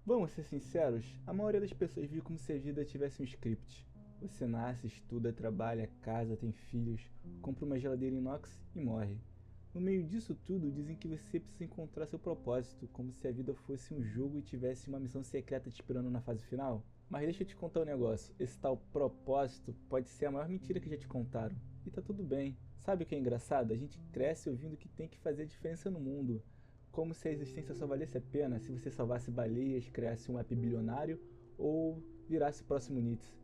Vamos ser sinceros, a maioria das pessoas vive como se a vida tivesse um script. Você nasce, estuda, trabalha, casa, tem filhos, compra uma geladeira inox e morre. No meio disso tudo, dizem que você precisa encontrar seu propósito, como se a vida fosse um jogo e tivesse uma missão secreta te esperando na fase final. Mas deixa eu te contar um negócio, esse tal propósito pode ser a maior mentira que já te contaram. E tá tudo bem. Sabe o que é engraçado? A gente cresce ouvindo que tem que fazer a diferença no mundo, como se a existência só valesse a pena se você salvasse baleias, criasse um app bilionário ou virasse o próximo Nietzsche.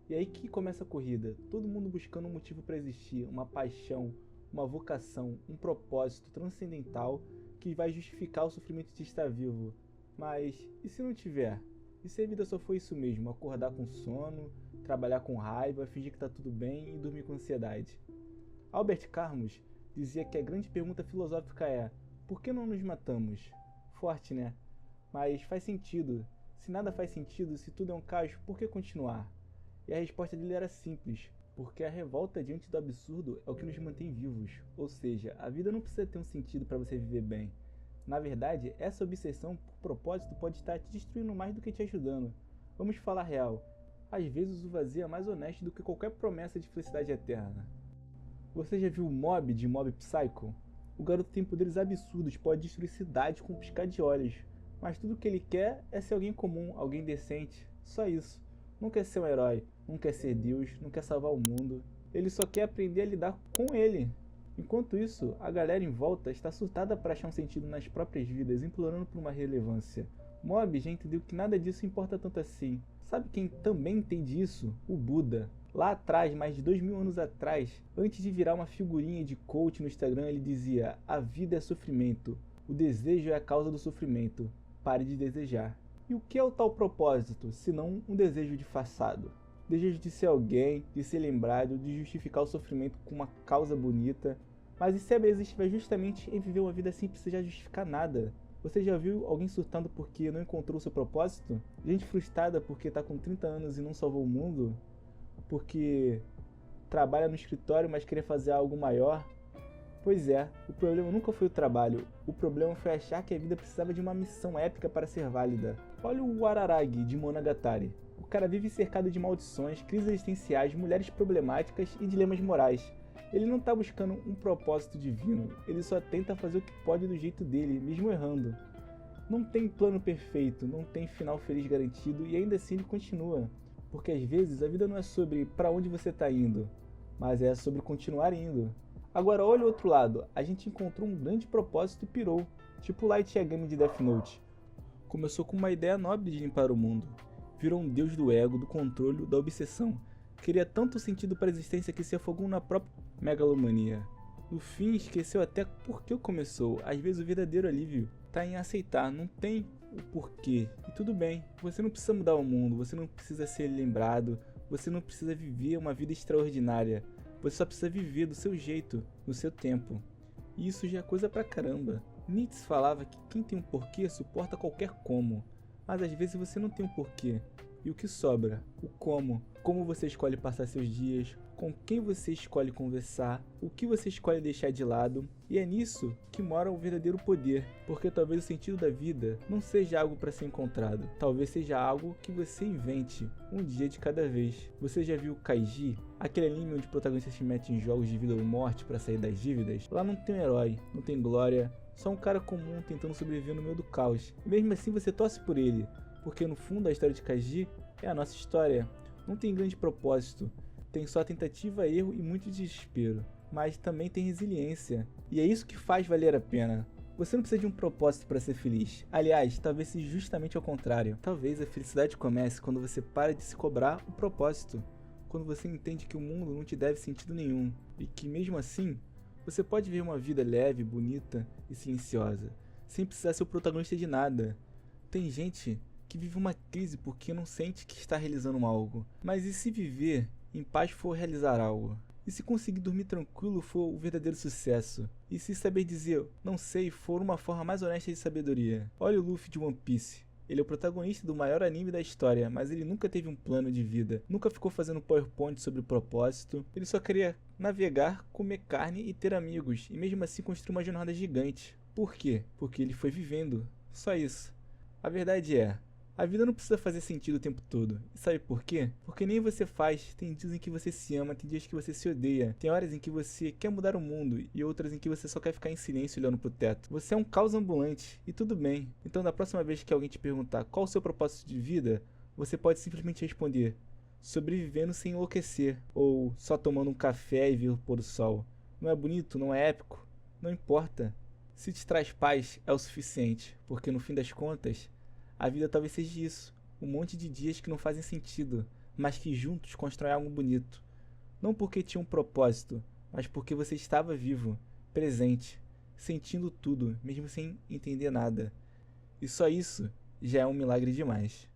E aí que começa a corrida, todo mundo buscando um motivo para existir, uma paixão, uma vocação, um propósito transcendental que vai justificar o sofrimento de estar vivo. Mas e se não tiver? E se a vida só foi isso mesmo, acordar com sono, trabalhar com raiva, fingir que tá tudo bem e dormir com ansiedade? Albert Camus dizia que a grande pergunta filosófica é: por que não nos matamos? Forte, né? Mas faz sentido. Se nada faz sentido, se tudo é um caos, por que continuar? E a resposta dele era simples: porque a revolta diante do absurdo é o que nos mantém vivos. Ou seja, a vida não precisa ter um sentido para você viver bem. Na verdade, essa obsessão por propósito pode estar te destruindo mais do que te ajudando. Vamos falar real. Às vezes o vazio é mais honesto do que qualquer promessa de felicidade eterna. Você já viu o Mob de Mob Psycho? O garoto tem poderes absurdos, pode destruir cidades com um piscar de olhos. Mas tudo que ele quer é ser alguém comum, alguém decente. Só isso. Não quer ser um herói, não quer ser Deus, não quer salvar o mundo. Ele só quer aprender a lidar com ele. Enquanto isso, a galera em volta está surtada para achar um sentido nas próprias vidas, implorando por uma relevância. Mob já entendeu que nada disso importa tanto assim. Sabe quem também entende isso? O Buda. Lá atrás, mais de 2000 anos atrás, antes de virar uma figurinha de coach no Instagram, ele dizia: a vida é sofrimento, o desejo é a causa do sofrimento, pare de desejar. E o que é o tal propósito, se não um desejo disfarçado? Desejo de ser alguém, de ser lembrado, de justificar o sofrimento com uma causa bonita. Mas e se a beleza estiver justamente em viver uma vida sem precisar justificar nada? Você já viu alguém surtando porque não encontrou seu propósito? Gente frustrada porque está com 30 anos e não salvou o mundo? Porque trabalha no escritório, mas queria fazer algo maior? Pois é, o problema nunca foi o trabalho, o problema foi achar que a vida precisava de uma missão épica para ser válida. Olha o Araragi de Monogatari. O cara vive cercado de maldições, crises existenciais, mulheres problemáticas e dilemas morais. Ele não está buscando um propósito divino, ele só tenta fazer o que pode do jeito dele, mesmo errando. Não tem plano perfeito, não tem final feliz garantido e ainda assim ele continua. Porque às vezes a vida não é sobre para onde você está indo, mas é sobre continuar indo. Agora olha o outro lado, a gente encontrou um grande propósito e pirou, tipo o Light Yagami de Death Note. Começou com uma ideia nobre de limpar o mundo, virou um deus do ego, do controle, da obsessão. Queria tanto sentido para a existência que se afogou na própria megalomania. No fim, esqueceu até por que começou. Às vezes o verdadeiro alívio está em aceitar, não tem o porquê. E tudo bem, você não precisa mudar o mundo, você não precisa ser lembrado, você não precisa viver uma vida extraordinária. Você só precisa viver do seu jeito, no seu tempo. E isso já é coisa pra caramba. Nietzsche falava que quem tem um porquê suporta qualquer como. Mas às vezes você não tem um porquê. E o que sobra? O como. Como você escolhe passar seus dias, com quem você escolhe conversar, o que você escolhe deixar de lado. E é nisso que mora o verdadeiro poder, porque talvez o sentido da vida não seja algo para ser encontrado, talvez seja algo que você invente, um dia de cada vez. Você já viu Kaiji? Aquele anime onde o protagonista se mete em jogos de vida ou morte para sair das dívidas? Lá não tem um herói, não tem glória, só um cara comum tentando sobreviver no meio do caos. E mesmo assim você torce por ele, porque no fundo a história de Kaiji é a nossa história. Não tem grande propósito, tem só tentativa, erro e muito desespero. Mas também tem resiliência, e é isso que faz valer a pena. Você não precisa de um propósito para ser feliz. Aliás, talvez seja justamente ao contrário. Talvez a felicidade comece quando você para de se cobrar o propósito. Quando você entende que o mundo não te deve sentido nenhum, e que mesmo assim, você pode viver uma vida leve, bonita e silenciosa, sem precisar ser o protagonista de nada. Tem gente que vive uma crise porque não sente que está realizando algo. Mas e se viver em paz for realizar algo? E se conseguir dormir tranquilo for o verdadeiro sucesso? E se saber dizer não sei for uma forma mais honesta de sabedoria? Olha o Luffy de One Piece. Ele é o protagonista do maior anime da história, mas ele nunca teve um plano de vida, nunca ficou fazendo PowerPoint sobre propósito, ele só queria navegar, comer carne e ter amigos, e mesmo assim construir uma jornada gigante. Por quê? Porque ele foi vivendo, só isso. A verdade é, A vida não precisa fazer sentido o tempo todo. E sabe por quê? Porque nem você faz. Tem dias em que você se ama, tem dias que você se odeia. Tem horas em que você quer mudar o mundo e outras em que você só quer ficar em silêncio olhando pro teto. Você é um caos ambulante e tudo bem. Então da próxima vez que alguém te perguntar qual o seu propósito de vida, você pode simplesmente responder: sobrevivendo sem enlouquecer, ou só tomando um café e ver o pôr do sol. Não é bonito? Não é épico? Não importa. Se te traz paz, é o suficiente, porque no fim das contas, a vida talvez seja isso, um monte de dias que não fazem sentido, mas que juntos constroem algo bonito. Não porque tinha um propósito, mas porque você estava vivo, presente, sentindo tudo, mesmo sem entender nada. E só isso já é um milagre demais.